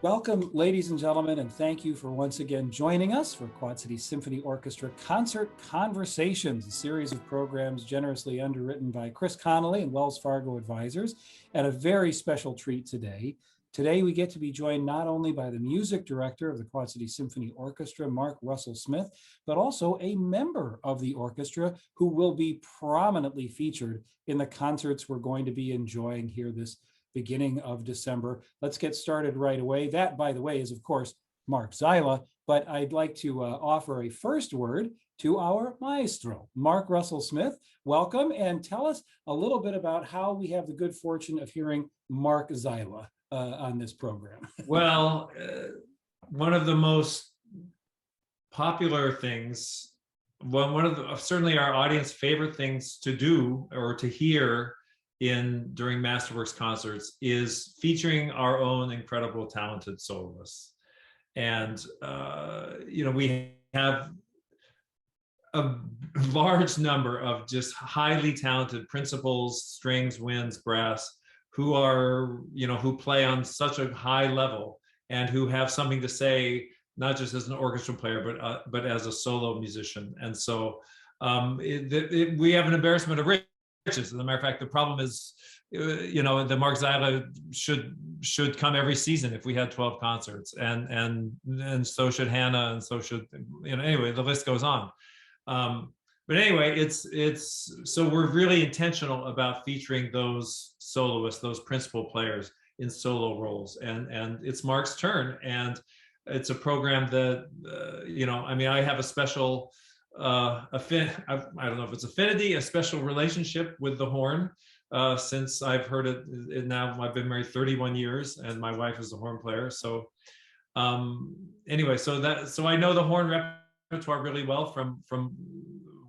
Welcome, ladies and gentlemen, and thank you for once again joining us for Quad City Symphony Orchestra Concert Conversations, a series of programs generously underwritten by Chris Connolly and Wells Fargo Advisors, and a very special treat today. Today, we get to be joined not only by the music director of the Quad City Symphony Orchestra, Mark Russell Smith, but also a member of the orchestra who will be prominently featured in the concerts we're going to be enjoying here this beginning of December. Let's get started right away. That, by the way, is of course Marc Zeila, but I'd like to offer a first word to our maestro, Mark Russell Smith. Welcome, and tell us a little bit about how we have the good fortune of hearing Marc Zeila on this program. Well, one of the most popular things, one of the, certainly our audience favorite things to do or to hear during Masterworks concerts is featuring our own incredible talented soloists. And we have a large number of just highly talented principals, strings, winds, brass, who are, who play on such a high level and who have something to say, not just as an orchestra player, but as a solo musician. And so we have an embarrassment of riches. As a matter of fact, the problem is, the Marc Zeila should come every season if we had 12 concerts, and so should Hannah, and so should, anyway, the list goes on. But anyway, it's so we're really intentional about featuring those soloists, those principal players in solo roles, and it's Mark's turn, and it's a program that I have a special I don't know if it's affinity, a special relationship with the horn since I've heard it now. I've been married 31 years, and my wife is a horn player. So anyway, so I know the horn repertoire really well from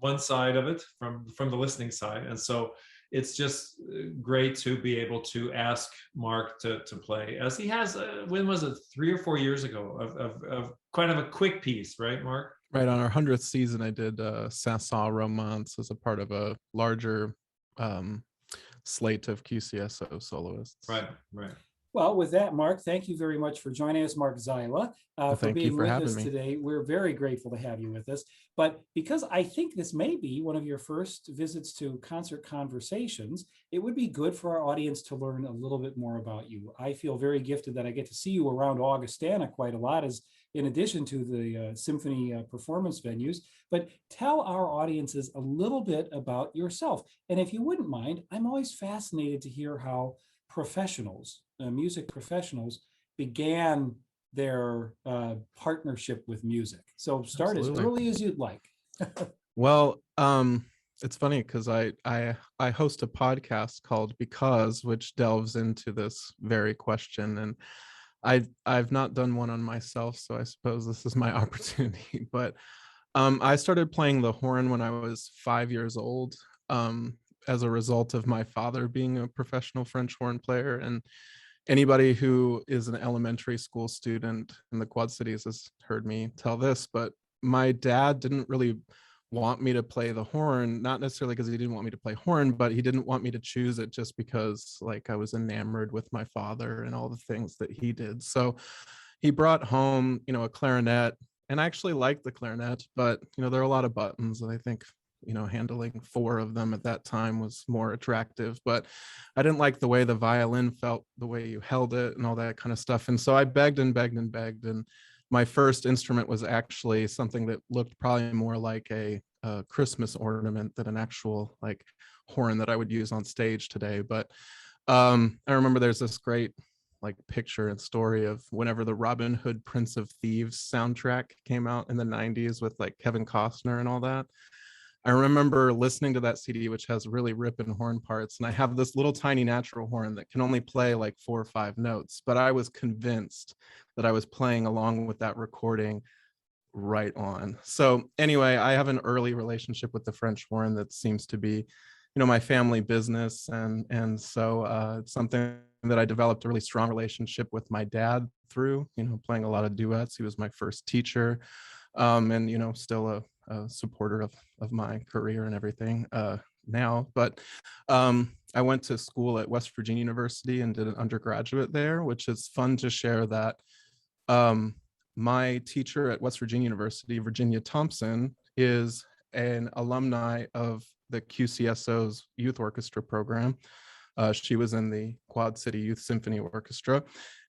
one side of it, from the listening side, and so it's just great to be able to ask Mark to play, as he has. When was it? 3 or 4 years ago, of kind of a quick piece, right, Mark? Right, on our 100th season, I did Saint-Saëns Romance as a part of a larger slate of QCSO soloists. Right. Well, with that, Mark, thank you very much for joining us, Marc Zeila, for being with us today. We're very grateful to have you with us. But because I think this may be one of your first visits to Concert Conversations, it would be good for our audience to learn a little bit more about you. I feel very gifted that I get to see you around Augustana quite a lot, as in addition to the symphony performance venues. But tell our audiences a little bit about yourself. And if you wouldn't mind, I'm always fascinated to hear how professionals, music professionals, began their partnership with music. So start Absolutely. As early as you'd like. Well, it's funny because I host a podcast called Because, which delves into this very question, and I've not done one on myself, so I suppose this is my opportunity. But I started playing the horn when I was 5 years old, as a result of my father being a professional French horn player. And anybody who is an elementary school student in the Quad Cities has heard me tell this, but my dad didn't really want me to play the horn, not necessarily because he didn't want me to play horn, but he didn't want me to choose it just because I was enamored with my father and all the things that he did. So he brought home, a clarinet, and I actually liked the clarinet, but, there are a lot of buttons, and I think handling 4 of them at that time was more attractive, but I didn't like the way the violin felt, the way you held it and all that kind of stuff. And so I begged and begged and begged. And my first instrument was actually something that looked probably more like a Christmas ornament than an actual horn that I would use on stage today. But I remember there's this great picture and story of whenever the Robin Hood Prince of Thieves soundtrack came out in the 90s with Kevin Costner and all that. I remember listening to that CD, which has really ripping horn parts, and I have this little tiny natural horn that can only play 4 or 5 notes, but I was convinced that I was playing along with that recording right on. So anyway, I have an early relationship with the French horn that seems to be, my family business, and so it's something that I developed a really strong relationship with my dad through, playing a lot of duets. He was my first teacher, and still a supporter of my career and everything now. But I went to school at West Virginia University and did an undergraduate there, which is fun to share that My teacher at West Virginia University, Virginia Thompson, is an alumni of the QCSO's youth orchestra program. She was in the Quad City Youth Symphony Orchestra.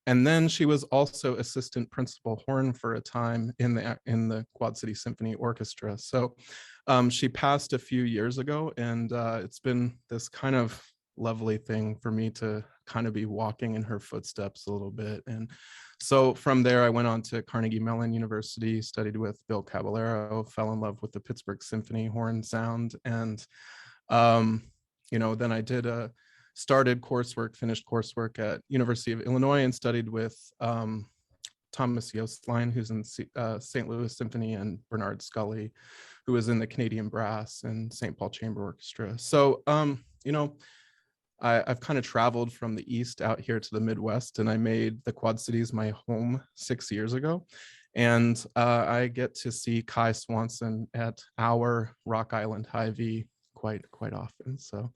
And then she was also assistant principal horn for a time in the Quad City Symphony Orchestra. So she passed a few years ago, and it's been this kind of lovely thing for me to kind of be walking in her footsteps a little bit. And so from there, I went on to Carnegie Mellon University, studied with Bill Caballero, fell in love with the Pittsburgh Symphony horn sound. And, then I did started coursework, finished coursework at University of Illinois, and studied with Thomas Jostlein, who's in St. Louis Symphony, and Bernard Scully, who was in the Canadian Brass and St. Paul Chamber Orchestra. So, I've kind of traveled from the East out here to the Midwest, and I made the Quad Cities my home 6 years ago. And I get to see Kai Swanson at our Rock Island Hy-Vee quite often. So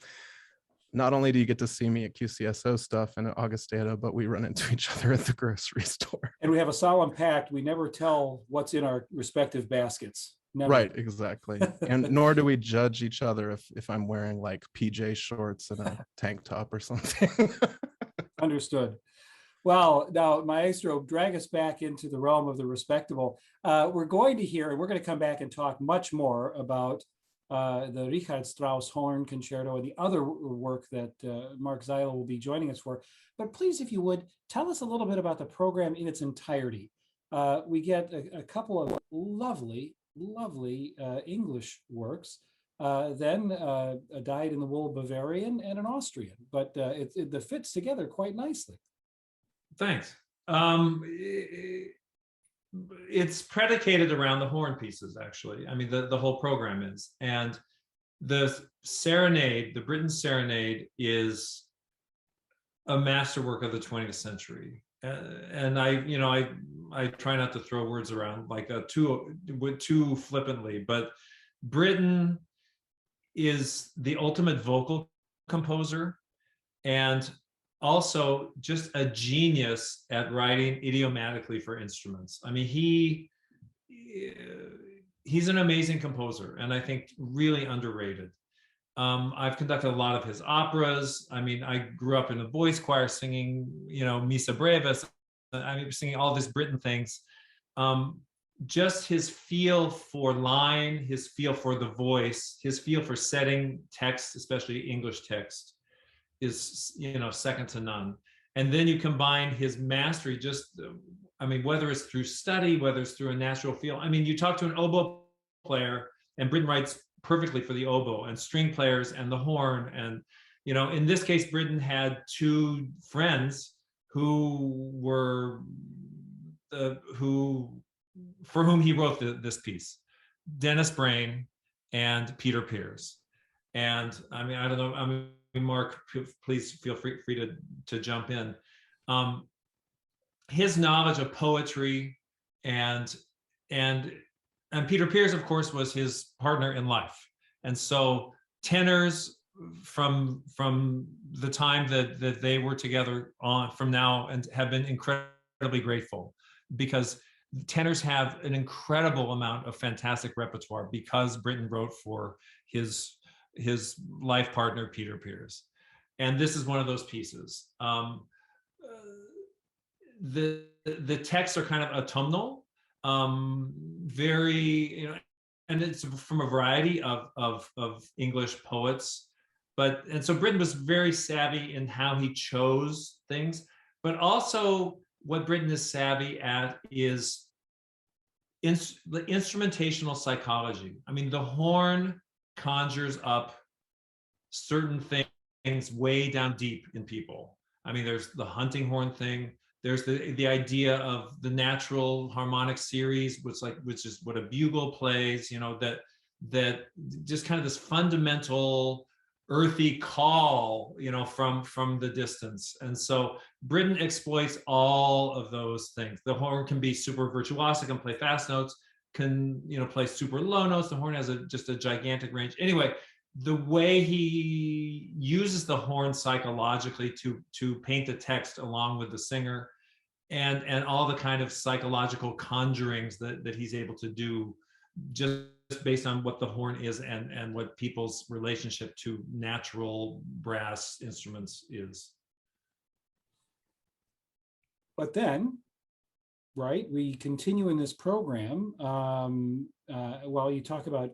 not only do you get to see me at QCSO stuff and at Augustana, but we run into each other at the grocery store. And we have a solemn pact. We never tell what's in our respective baskets. Never. Right, exactly. And nor do we judge each other if I'm wearing like PJ shorts and a tank top or something. Understood. Well, now, Maestro, drag us back into the realm of the respectable. We're going to come back and talk much more about the Richard Strauss horn concerto and the other work that Marc Zeila will be joining us for. But please, if you would, tell us a little bit about the program in its entirety. We get a couple of lovely English works, then a Dyed in the Wool Bavarian and an Austrian, but it fits together quite nicely. Thanks. It's predicated around the horn pieces, actually. I mean, the whole program is. And the Serenade, the Britten Serenade, is a masterwork of the 20th century. And I try not to throw words around like too flippantly, but Britten is the ultimate vocal composer, and also just a genius at writing idiomatically for instruments. I mean, he's an amazing composer, and I think really underrated. I've conducted a lot of his operas. I mean, I grew up in a boys' choir singing, Missa Brevis. I mean, singing all these Britten things. Just his feel for line, his feel for the voice, his feel for setting text, especially English text, is second to none. And then you combine his mastery, whether it's through study, whether it's through a natural feel. I mean, you talk to an oboe player, and Britten writes perfectly for the oboe, and string players and the horn. And in this case, Britten had two friends for whom he wrote this piece, Dennis Brain and Peter Pears. And I mean, I don't know. I mean, Mark, please feel free to jump in. His knowledge of poetry and Peter Pears, of course, was his partner in life. And so tenors from the time that they were together on from now and have been incredibly grateful, because tenors have an incredible amount of fantastic repertoire because Britten wrote for his life partner, Peter Pears. And this is one of those pieces. The texts are kind of autumnal, very, and it's from a variety of English poets. And so Britten was very savvy in how he chose things, but also what Britten is savvy at is the instrumentational psychology. I mean, the horn conjures up certain things way down deep in people. I mean, there's the hunting horn thing. There's the idea of the natural harmonic series, which is what a bugle plays, that just kind of this fundamental earthy call, from the distance. And so Britten exploits all of those things. The horn can be super virtuosic and play fast notes, can, play super low notes. The horn has just a gigantic range. Anyway, the way he uses the horn psychologically to paint the text along with the singer and all the kind of psychological conjurings that he's able to do just based on what the horn is and what people's relationship to natural brass instruments is. But then, right, we continue in this program. While you talk about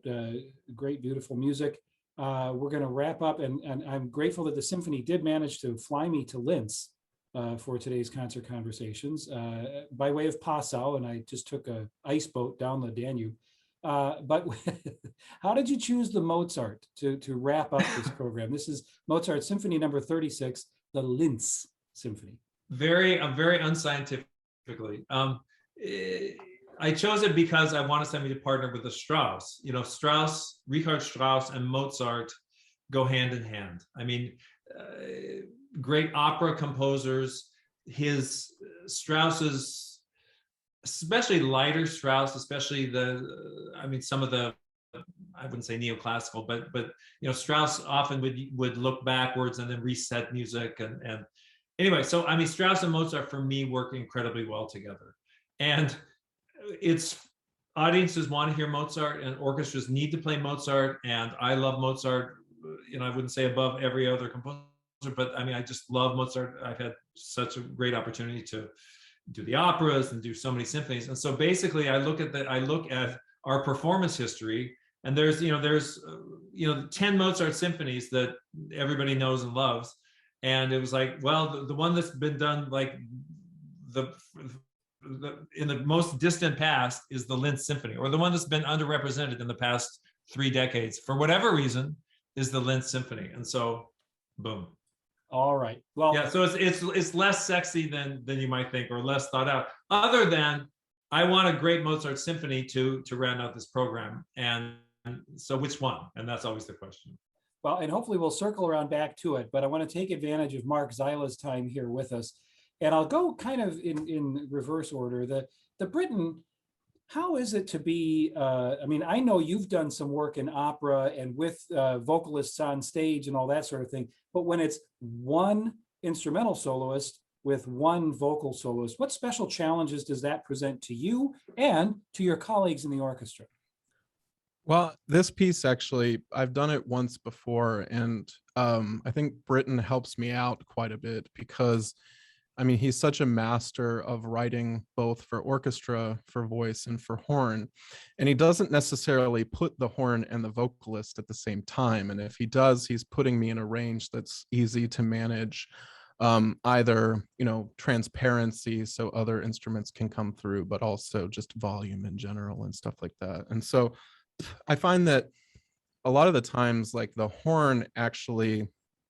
great, beautiful music, we're going to wrap up, and I'm grateful that the symphony did manage to fly me to Linz for today's concert conversations by way of Passau, and I just took a ice boat down the Danube. But how did you choose the Mozart to wrap up this program? This is Mozart Symphony number 36, the Linz Symphony. Very unscientifically. I chose it because I wanted somebody to partner with a Strauss. You know, Strauss, Richard Strauss and Mozart go hand in hand. I mean, great opera composers. Strauss's, especially lighter Strauss, especially some of the, I wouldn't say neoclassical, but you know, Strauss often would look backwards and then reset music and anyway, so I mean, Strauss and Mozart for me work incredibly well together. And it's audiences want to hear Mozart and orchestras need to play Mozart. And I love Mozart, you know, I wouldn't say above every other composer, but I mean, I just love Mozart. I've had such a great opportunity to do the operas and do so many symphonies. And so basically I look at our performance history, and there's 10 Mozart symphonies that everybody knows and loves. And it was like, well, the one that's been done like in the most distant past is the Linz Symphony, or the one that's been underrepresented in the past 3 decades, for whatever reason, is the Linz Symphony. And so, boom. All right. Well, yeah. So it's less sexy than you might think, or less thought out. Other than I want a great Mozart symphony to round out this program, and so which one? And that's always the question. Well, and hopefully we'll circle around back to it, but I want to take advantage of Marc Zyla's time here with us. And I'll go kind of in reverse order. The Britain, how is it to be, I mean, I know you've done some work in opera and with vocalists on stage and all that sort of thing, but when it's one instrumental soloist with one vocal soloist, what special challenges does that present to you and to your colleagues in the orchestra? Well, this piece actually, I've done it once before, and I think Britton helps me out quite a bit because, I mean, he's such a master of writing both for orchestra, for voice, and for horn. And he doesn't necessarily put the horn and the vocalist at the same time. And if he does, he's putting me in a range that's easy to manage, either, you know, transparency so other instruments can come through, but also just volume in general and stuff like that. And so I find that a lot of the times, like the horn actually,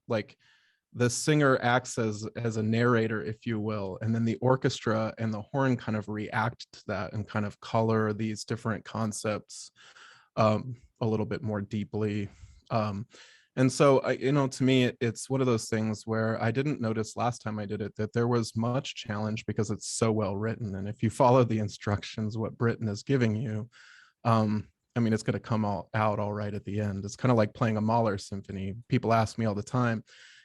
like the singer acts as a narrator, if you will, and then the orchestra and the horn kind of react to that and kind of color these different concepts a little bit more deeply. And so, you know, to me, it's one of those things where I didn't notice last time I did it that there was much challenge because it's so well written. And if you follow the instructions, what Britton is giving you, I mean, it's going to come out all right at the end. It's kind of like playing a Mahler symphony. People ask me all the time,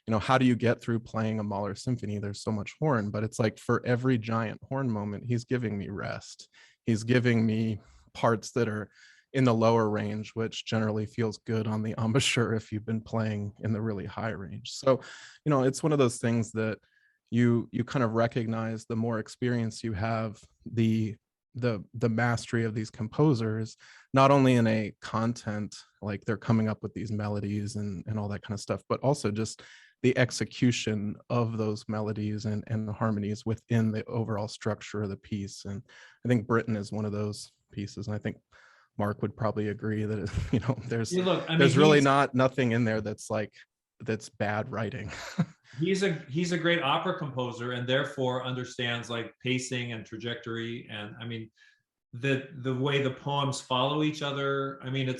you know, how do you get through playing a Mahler symphony? There's so much horn, but it's like for every giant horn moment, he's giving me rest. He's giving me parts that are in the lower range, which generally feels good on the embouchure if you've been playing in the really high range. So, you know, it's one of those things that you kind of recognize the more experience you have, the mastery of these composers, not only in a content, like they're coming up with these melodies and all that kind of stuff, but also just the execution of those melodies and the harmonies within the overall structure of the piece. And I think Britton is one of those pieces. And I think Mark would probably agree that, you know, there's really nothing in there that's bad writing. He's a great opera composer, and therefore understands like pacing and trajectory. And I mean, the way the poems follow each other. I mean,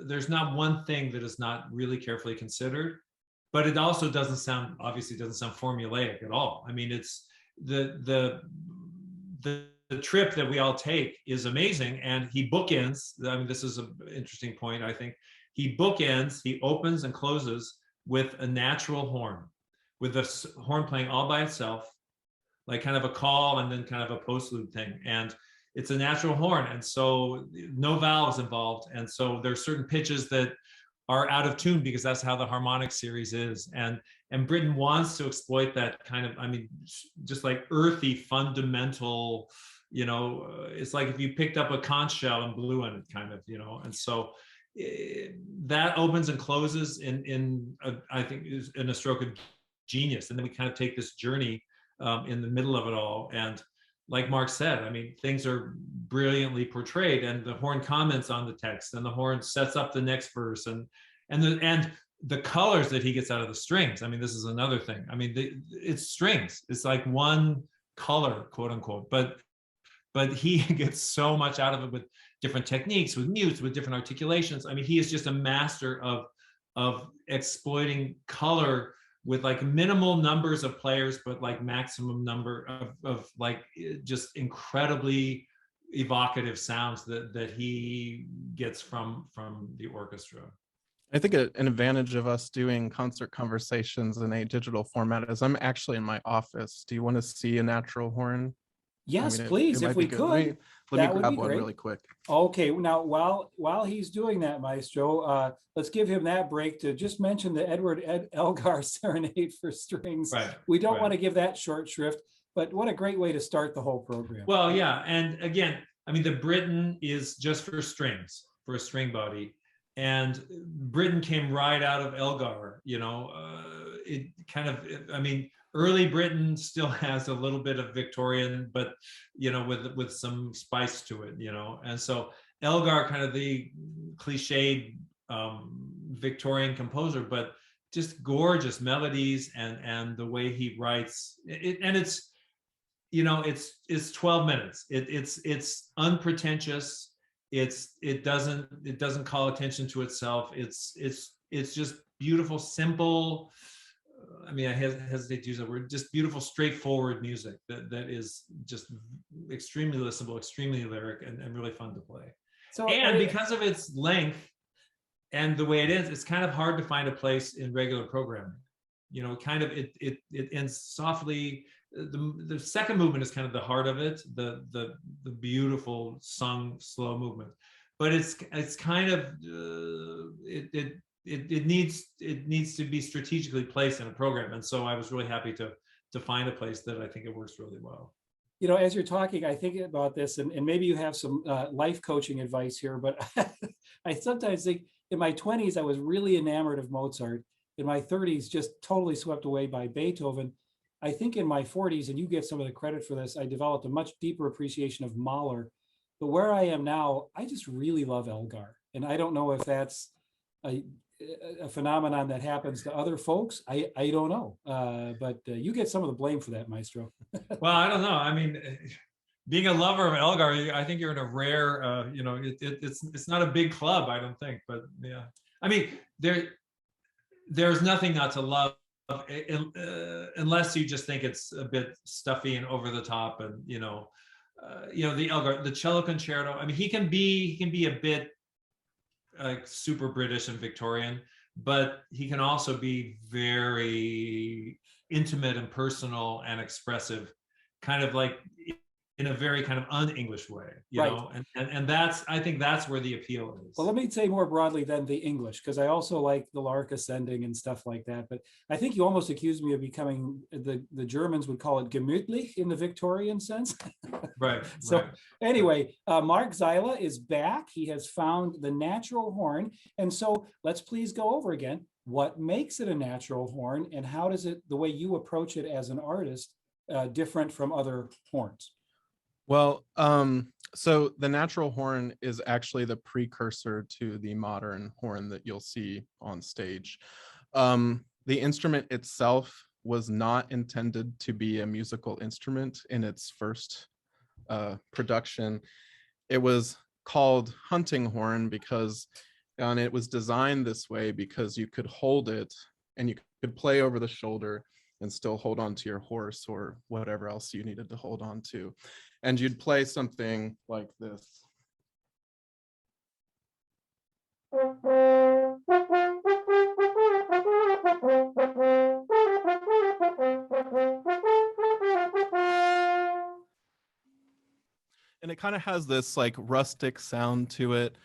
there's not one thing that is not really carefully considered, but it also obviously doesn't sound formulaic at all. I mean, it's the trip that we all take is amazing. And he bookends, I mean, this is an interesting point, I think. He opens and closes with a natural horn, with the horn playing all by itself, like kind of a call and then kind of a postlude thing. And it's a natural horn. And so no valves involved. And so there's certain pitches that are out of tune because that's how the harmonic series is. And Britten wants to exploit that kind of, I mean, just like earthy, fundamental, it's like if you picked up a conch shell and blew on it, kind of, and so that opens and closes I think in a stroke of genius. And then we kind of take this journey in the middle of it all. And like Mark said, I mean, things are brilliantly portrayed, and the horn comments on the text, and the horn sets up the next verse, and the colors that he gets out of the strings. I mean, this is another thing. I mean, it's strings. It's like one color, quote unquote, but he gets so much out of it with different techniques, with mutes, with different articulations. I mean, he is just a master of exploiting color with like minimal numbers of players, but like maximum number of like just incredibly evocative sounds that he gets from the orchestra. I think an advantage of us doing concert conversations in a digital format is I'm actually in my office. Do you want to see a natural horn? Yes, I mean, please, if we could. Let me grab one really quick. Okay, now while he's doing that, Maestro, let's give him that break to just mention the Edward Elgar Serenade for strings. Right. We don't want to give that short shrift, but what a great way to start the whole program. Well, yeah, and again, I mean, the Britten is just for strings, for a string body, and Britten came right out of Elgar. It kind of, I mean, early Britten still has a little bit of Victorian, but with some spice to it, and so Elgar, kind of the cliched Victorian composer, but just gorgeous melodies and the way he writes it, and it's 12 minutes. It's unpretentious. It doesn't call attention to itself. It's just beautiful, simple. I mean, I hesitate to use that word, just beautiful, straightforward music that is just extremely listenable, extremely lyric, and really fun to play. So, and because of its length and the way it is, it's kind of hard to find a place in regular programming. It ends softly. The second movement is kind of the heart of it, the beautiful sung slow movement, but it's kind of it needs to be strategically placed in a program. And so I was really happy to find a place that I think it works really well. As you're talking, I think about this, and maybe you have some life coaching advice here, but I sometimes think in my 20s, I was really enamored of Mozart. In my 30s, just totally swept away by Beethoven. I think in my 40s, and you get some of the credit for this, I developed a much deeper appreciation of Mahler. But where I am now, I just really love Elgar. And I don't know if that's a phenomenon that happens to other folks. I don't know. But you get some of the blame for that, Maestro. Well, I don't know. I mean, being a lover of Elgar, I think you're in a rare, it's not a big club, I don't think. But yeah, I mean, there's nothing not to love. Unless you just think it's a bit stuffy and over the top, and the Elgar, the cello concerto. I mean, he can be a bit super British and Victorian, but he can also be very intimate and personal and expressive, kind of like in a very kind of un-English way, you know, and that's, I think that's where the appeal is. Well, let me say more broadly than the English, because I also like the Lark ascending and stuff like that. But I think you almost accused me of becoming, the Germans would call it gemütlich in the Victorian sense. Right. So anyway, Marc Zeila is back. He has found the natural horn. And so let's please go over again. What makes it a natural horn, and how does it, the way you approach it as an artist, different from other horns? Well, so the natural horn is actually the precursor to the modern horn that you'll see on stage. The instrument itself was not intended to be a musical instrument in its first production. It was called hunting horn and it was designed this way because you could hold it and you could play over the shoulder and still hold on to your horse or whatever else you needed to hold on to. And you'd play something like this. it kind of has this like rustic sound to it.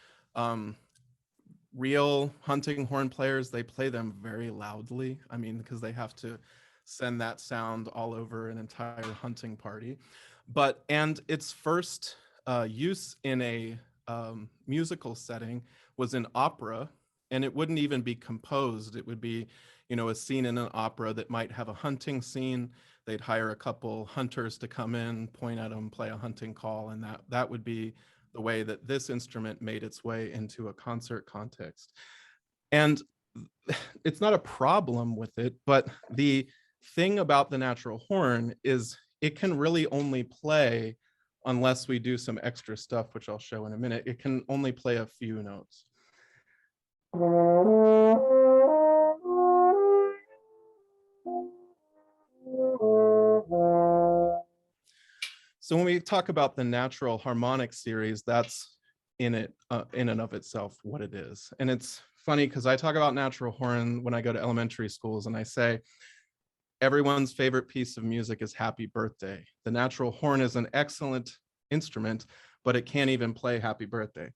Real hunting horn players, they play them very loudly. I mean, because they have to send that sound all over an entire hunting party. And its first use in a musical setting was in opera, and it wouldn't even be composed. It would be, a scene in an opera that might have a hunting scene. They'd hire a couple hunters to come in, point at them, play a hunting call, and that would be the way that this instrument made its way into a concert context. And it's not a problem with it, but the thing about the natural horn is it can really only play, unless we do some extra stuff, which I'll show in a minute, it can only play a few notes. So when we talk about the natural harmonic series, that's in and of itself what it is. And it's funny because I talk about natural horn when I go to elementary schools, and I say everyone's favorite piece of music is Happy Birthday. The natural horn is an excellent instrument, but it can't even play Happy Birthday.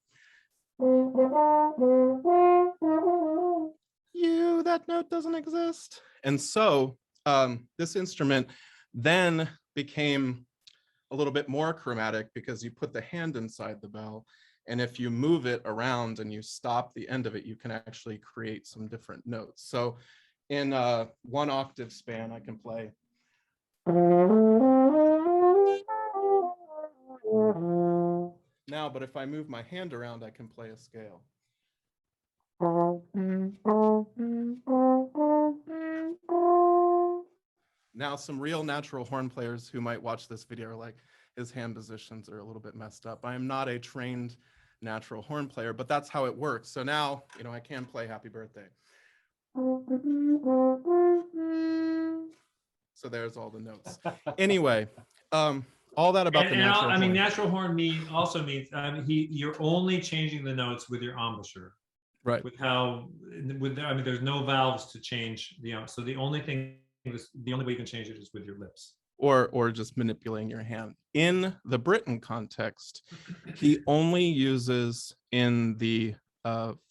That note doesn't exist. And so this instrument then became a little bit more chromatic because you put the hand inside the bell, and if you move it around and you stop the end of it, you can actually create some different notes. So in a 1 octave span, I can play. Now, but if I move my hand around, I can play a scale. Now, some real natural horn players who might watch this video are like, his hand positions are a little bit messed up. I am not a trained natural horn player, but that's how it works. So now, I can play Happy Birthday. So there's all the notes. Anyway, all that about the natural horn. Natural horn also means you're only changing the notes with your embouchure. Right. There's no valves to change so the only way you can change it is with your lips. Or just manipulating your hand. In the Britten context, he only uses in the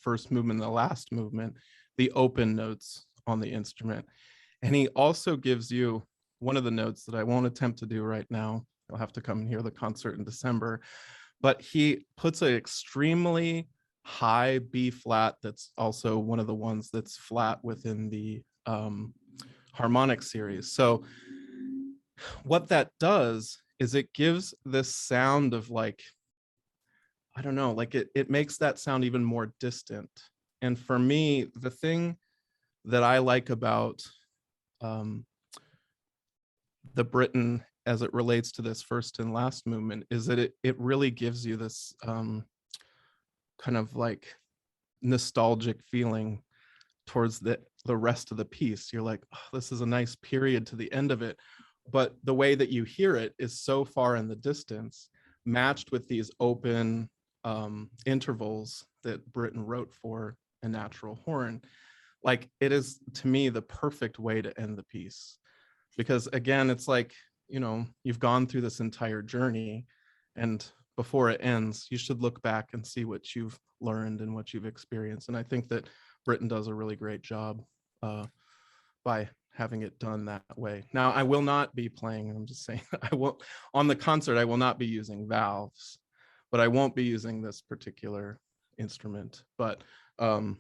first movement, the last movement, the open notes on the instrument. And he also gives you one of the notes that I won't attempt to do right now. You'll have to come and hear the concert in December. But he puts an extremely high B flat that's also one of the ones that's flat within the harmonic series. So what that does is it gives this sound of like, I don't know, like it makes that sound even more distant. And for me, the thing that I like about the Britten as it relates to this first and last movement is that it really gives you this kind of like nostalgic feeling towards the rest of the piece. You're like, oh, this is a nice period to the end of it. But the way that you hear it is so far in the distance, matched with these open intervals that Britten wrote for a natural horn. Like, it is, to me, the perfect way to end the piece. Because again, it's like, you've gone through this entire journey, and before it ends, you should look back and see what you've learned and what you've experienced. And I think that Britten does a really great job by having it done that way. Now, I will not be playing, I'm just saying, on the concert, I will not be using valves, but I won't be using this particular instrument. But, I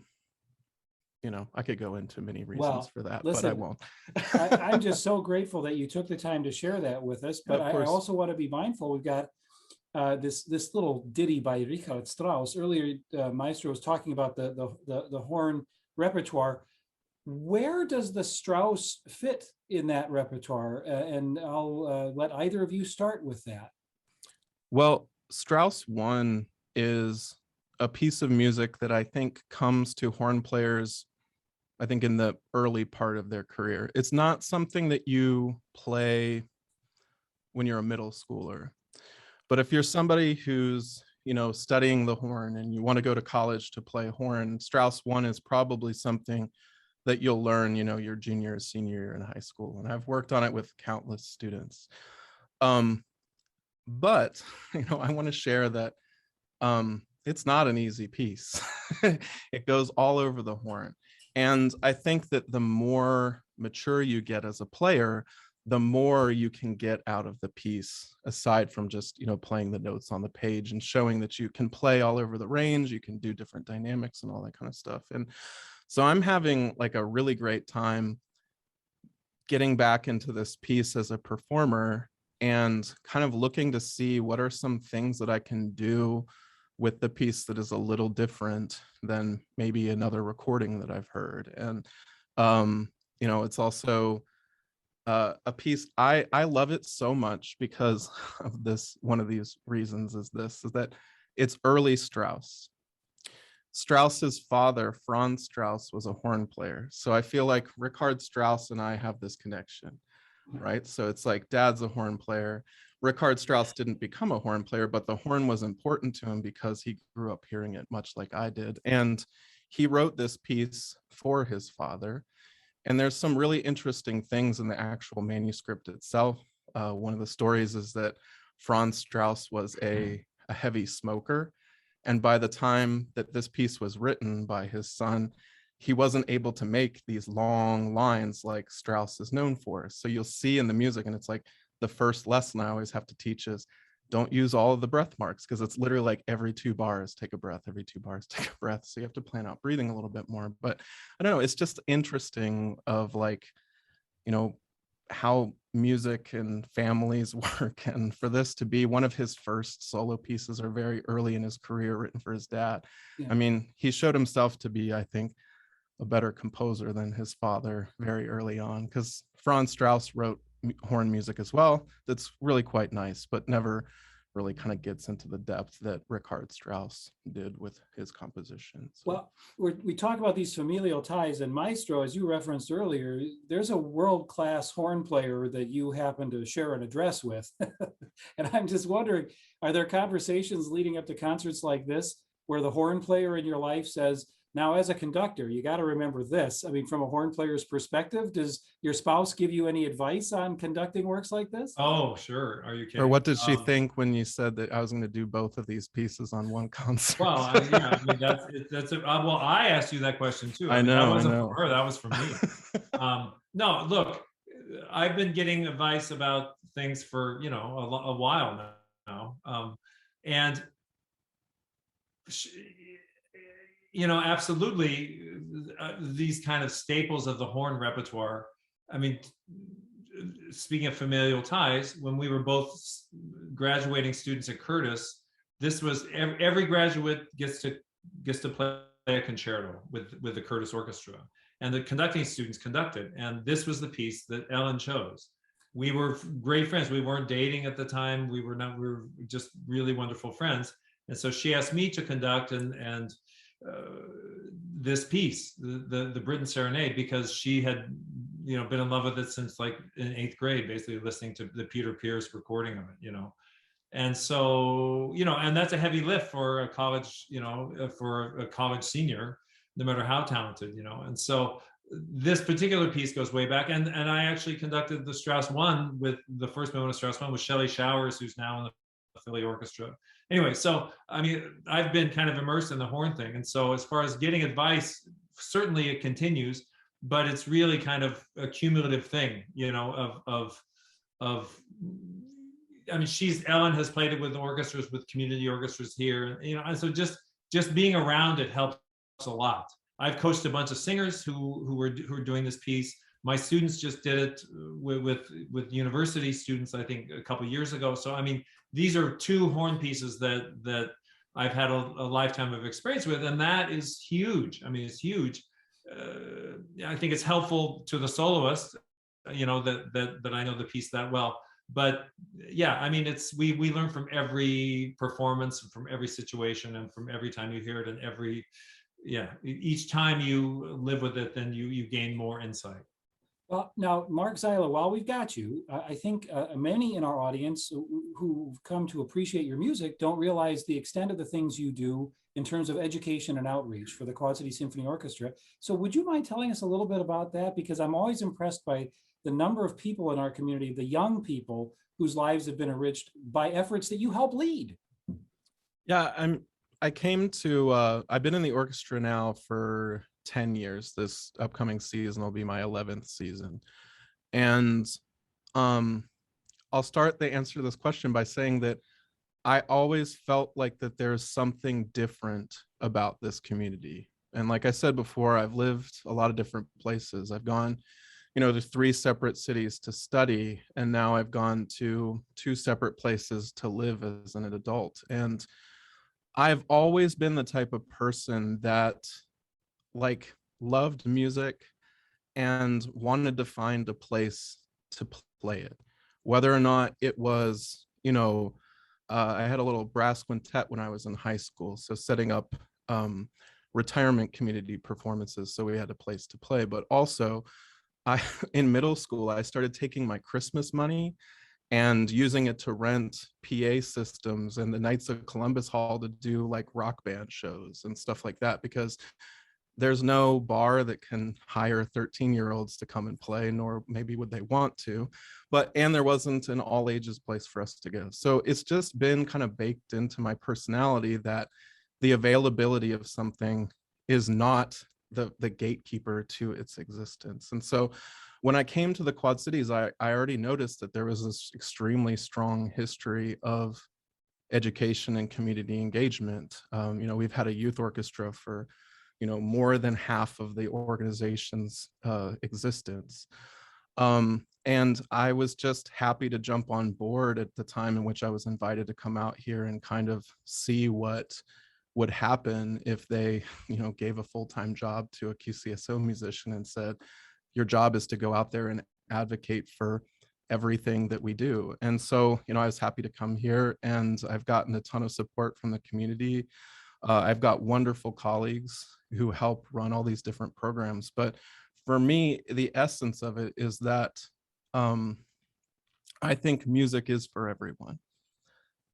could go into many reasons for that, but I won't. I'm just so grateful that you took the time to share that with us. But I also want to be mindful. We've got this little ditty by Richard Strauss. Earlier, Maestro was talking about the horn repertoire. Where does the Strauss fit in that repertoire? And I'll let either of you start with that. Well, Strauss I is a piece of music that I think comes to horn players, I think, in the early part of their career. It's not something that you play when you're a middle schooler. But if you're somebody who's, studying the horn and you want to go to college to play horn, Strauss I is probably something that you'll learn, your junior or senior year in high school. And I've worked on it with countless students. But I want to share that it's not an easy piece. It goes all over the horn. And I think that the more mature you get as a player, the more you can get out of the piece, aside from just, playing the notes on the page and showing that you can play all over the range, you can do different dynamics and all that kind of stuff. And so I'm having like a really great time getting back into this piece as a performer and kind of looking to see what are some things that I can do with the piece that is a little different than maybe another recording that I've heard. And it's also a piece I love it so much because of this. One of these reasons is that it's early Strauss. Strauss's father, Franz Strauss, was a horn player. So I feel like Richard Strauss and I have this connection, right? So it's like dad's a horn player. Richard Strauss didn't become a horn player, but the horn was important to him because he grew up hearing it much like I did. And he wrote this piece for his father. And there's some really interesting things in the actual manuscript itself. One of the stories is that Franz Strauss was a heavy smoker. And by the time that this piece was written by his son, he wasn't able to make these long lines like Strauss is known for. So you'll see in the music, and it's like the first lesson I always have to teach is don't use all of the breath marks, because it's literally like every 2 bars, take a breath, every 2 bars, take a breath. So you have to plan out breathing a little bit more. But I don't know, it's just interesting of like, how music and families work. And for this to be one of his first solo pieces, or very early in his career, written for his dad. Yeah. I mean, he showed himself to be, I think, a better composer than his father very early on, because Franz Strauss wrote horn music as well that's really quite nice, but never really kind of gets into the depth that Richard Strauss did with his compositions. Well, we talk about these familial ties, and Maestro, as you referenced earlier, there's a world-class horn player that you happen to share an address with. And I'm just wondering, are there conversations leading up to concerts like this where the horn player in your life says, now, as a conductor, you got to remember this? I mean, from a horn player's perspective, does your spouse give you any advice on conducting works like this? Oh, sure. Are you kidding? Or what did she think when you said that I was going to do both of these pieces on one concert? Well, well, I asked you that question too. I know. That wasn't for her. That was for me. No, look, I've been getting advice about things for, a while now. And absolutely, these kind of staples of the horn repertoire. I mean, speaking of familial ties, when we were both graduating students at Curtis, this was every graduate gets to play a concerto with the Curtis Orchestra, and the conducting students conducted. And this was the piece that Ellen chose. We were great friends. We weren't dating at the time. We were just really wonderful friends. And so she asked me to conduct and this piece, the Britain Serenade, because she had been in love with it since like in 8th grade, basically listening to the Peter Pierce recording of it, and so and that's a heavy lift for a college, for a college senior, no matter how talented, and so this particular piece goes way back, and I actually conducted the Strauss one with the first movement of Strauss one with Shelley Showers, who's now in the Philly Orchestra. Anyway, so I mean, I've been kind of immersed in the horn thing, and so as far as getting advice, certainly it continues, but it's really kind of a cumulative thing, of I mean, Ellen has played it with orchestras, with community orchestras here, and so just being around it helps a lot. I've coached a bunch of singers who are doing this piece. My students just did it with university students, I think, a couple of years ago. So I mean, these are 2 horn pieces that I've had a lifetime of experience with, and that is huge. I mean, it's huge. I think it's helpful to the soloist, that I know the piece that well. But yeah, I mean, we learn from every performance, and from every situation, and from every time you hear it, and each time you live with it, then you gain more insight. Well, now, Marc Zeila, while we've got you, I think many in our audience who've come to appreciate your music don't realize the extent of the things you do in terms of education and outreach for the Quad City Symphony Orchestra. So would you mind telling us a little bit about that? Because I'm always impressed by the number of people in our community, the young people, whose lives have been enriched by efforts that you help lead. Yeah, I've been in the orchestra now for 10 years. This upcoming season will be my 11th season. And I'll start the answer to this question by saying that I always felt like that there's something different about this community. And like I said before, I've lived a lot of different places. I've gone, to 3 separate cities to study, and now I've gone to 2 separate places to live as an adult. And I've always been the type of person that like loved music and wanted to find a place to play it, whether or not it was, I had a little brass quintet when I was in high school, so setting up retirement community performances, so we had a place to play. But also, in middle school, I started taking my Christmas money and using it to rent PA systems and the Knights of Columbus Hall to do like rock band shows and stuff like that, because there's no bar that can hire 13-year-olds to come and play, nor maybe would they want to, and there wasn't an all ages place for us to go. So it's just been kind of baked into my personality that the availability of something is not the gatekeeper to its existence. And so when I came to the Quad Cities, I already noticed that there was this extremely strong history of education and community engagement. We've had a youth orchestra for more than half of the organization's existence. And I was just happy to jump on board at the time in which I was invited to come out here and kind of see what would happen if they, gave a full-time job to a QCSO musician and said, your job is to go out there and advocate for everything that we do. And so, I was happy to come here, and I've gotten a ton of support from the community. I've got wonderful colleagues who help run all these different programs. But for me, the essence of it is that I think music is for everyone.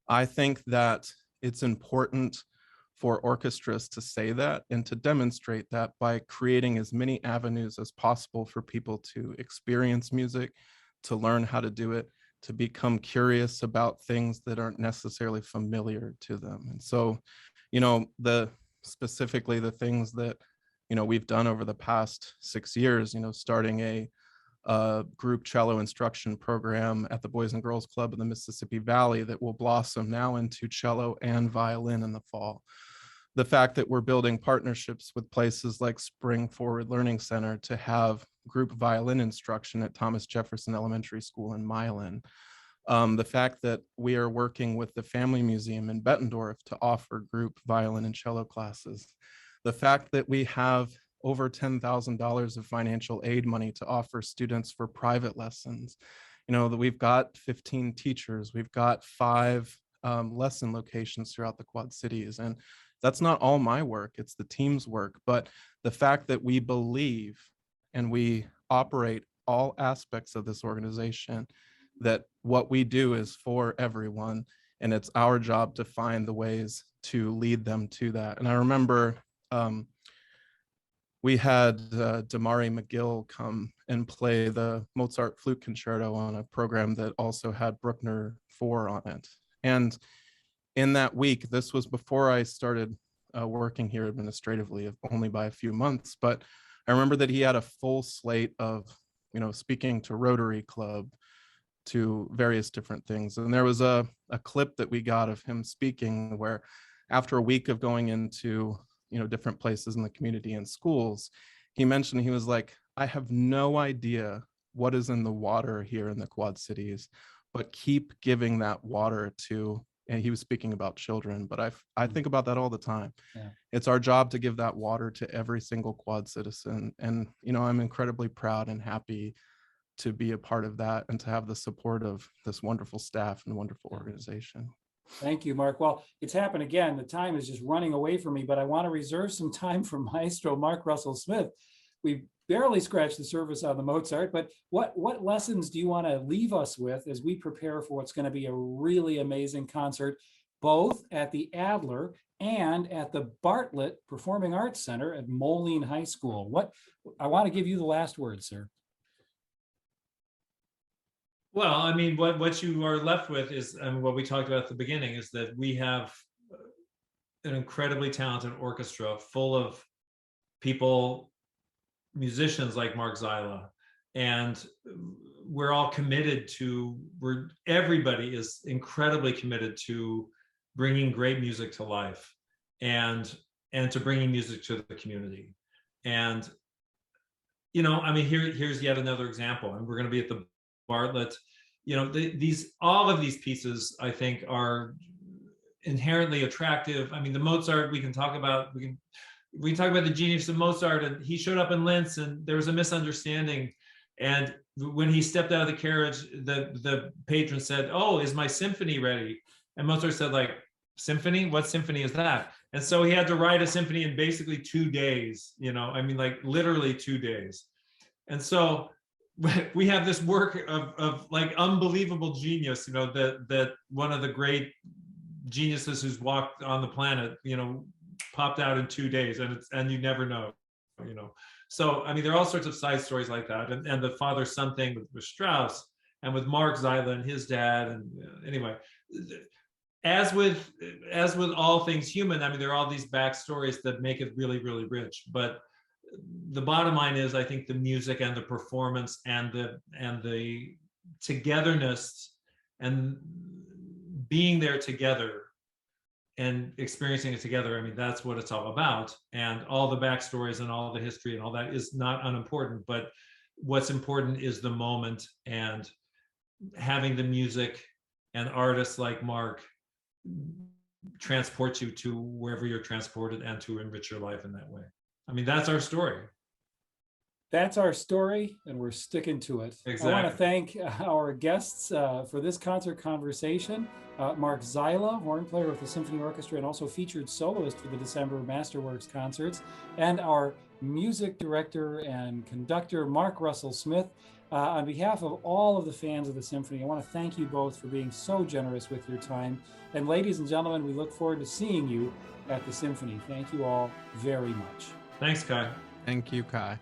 I think that it's important for orchestras to say that and to demonstrate that by creating as many avenues as possible for people to experience music, to learn how to do it, to become curious about things that aren't necessarily familiar to them. And so, specifically the things that, we've done over the past 6 years, starting a group cello instruction program at the Boys and Girls Club in the Mississippi Valley that will blossom now into cello and violin in the fall. The fact that we're building partnerships with places like Spring Forward Learning Center to have group violin instruction at Thomas Jefferson Elementary School in Milan. The fact that we are working with the Family Museum in Bettendorf to offer group violin and cello classes. The fact that we have over $10,000 of financial aid money to offer students for private lessons. That we've got 15 teachers, we've got 5 lesson locations throughout the Quad Cities. And that's not all my work, it's the team's work. But the fact that we believe and we operate all aspects of this organization, that what we do is for everyone, and it's our job to find the ways to lead them to that. And I remember we had Damari McGill come and play the Mozart Flute Concerto on a program that also had Bruckner 4 on it. And in that week, this was before I started working here administratively, only by a few months, but I remember that he had a full slate of, speaking to Rotary Club, to various different things. And there was a clip that we got of him speaking where after a week of going into, different places in the community and schools, he mentioned, he was like, I have no idea what is in the water here in the Quad Cities, but keep giving that water to, and he was speaking about children, but I think about that all the time. Yeah. It's our job to give that water to every single Quad citizen. And, I'm incredibly proud and happy to be a part of that and to have the support of this wonderful staff and wonderful organization. Thank you, Mark. Well, it's happened again. The time is just running away from me, but I want to reserve some time for Maestro Mark Russell Smith. We barely scratched the surface on the Mozart, but what lessons do you want to leave us with as we prepare for what's going to be a really amazing concert, both at the Adler and at the Bartlett Performing Arts Center at Moline High School? I want to give you the last word, sir. Well, I mean, what you are left with is, and what we talked about at the beginning, is that we have an incredibly talented orchestra full of people, musicians like Marc Zeila, and we're all committed to, everybody is incredibly committed to bringing great music to life, and to bringing music to the community. And I mean, here's yet another example, and we're going to be at the Bartlett. All of these pieces, I think, are inherently attractive. I mean, the Mozart, we can talk about the genius of Mozart, and he showed up in Linz, and there was a misunderstanding. And when he stepped out of the carriage, the patron said, "Oh, is my symphony ready?" And Mozart said, like, "Symphony? What symphony is that?" And so he had to write a symphony in basically 2 days, I mean, like literally 2 days. And so we have this work of like unbelievable genius, that one of the great geniuses who's walked on the planet, popped out in 2 days, and you never know. So I mean, there are all sorts of side stories like that, and the father-son thing with Strauss, and with Mark Zeila and his dad, and anyway, as with all things human, I mean, there are all these backstories that make it really, really rich. But the bottom line is, I think the music and the performance and the togetherness and being there together and experiencing it together, I mean, that's what it's all about. And all the backstories and all the history and all that is not unimportant, but what's important is the moment, and having the music and artists like Mark transport you to wherever you're transported, and to enrich your life in that way. I mean, that's our story. That's our story, and we're sticking to it. Exactly. I want to thank our guests for this concert conversation. Marc Zeila, horn player with the Symphony Orchestra and also featured soloist for the December Masterworks concerts, and our music director and conductor, Mark Russell Smith. On behalf of all of the fans of the Symphony, I want to thank you both for being so generous with your time. And ladies and gentlemen, we look forward to seeing you at the Symphony. Thank you all very much. Thanks, Kai. Thank you, Kai.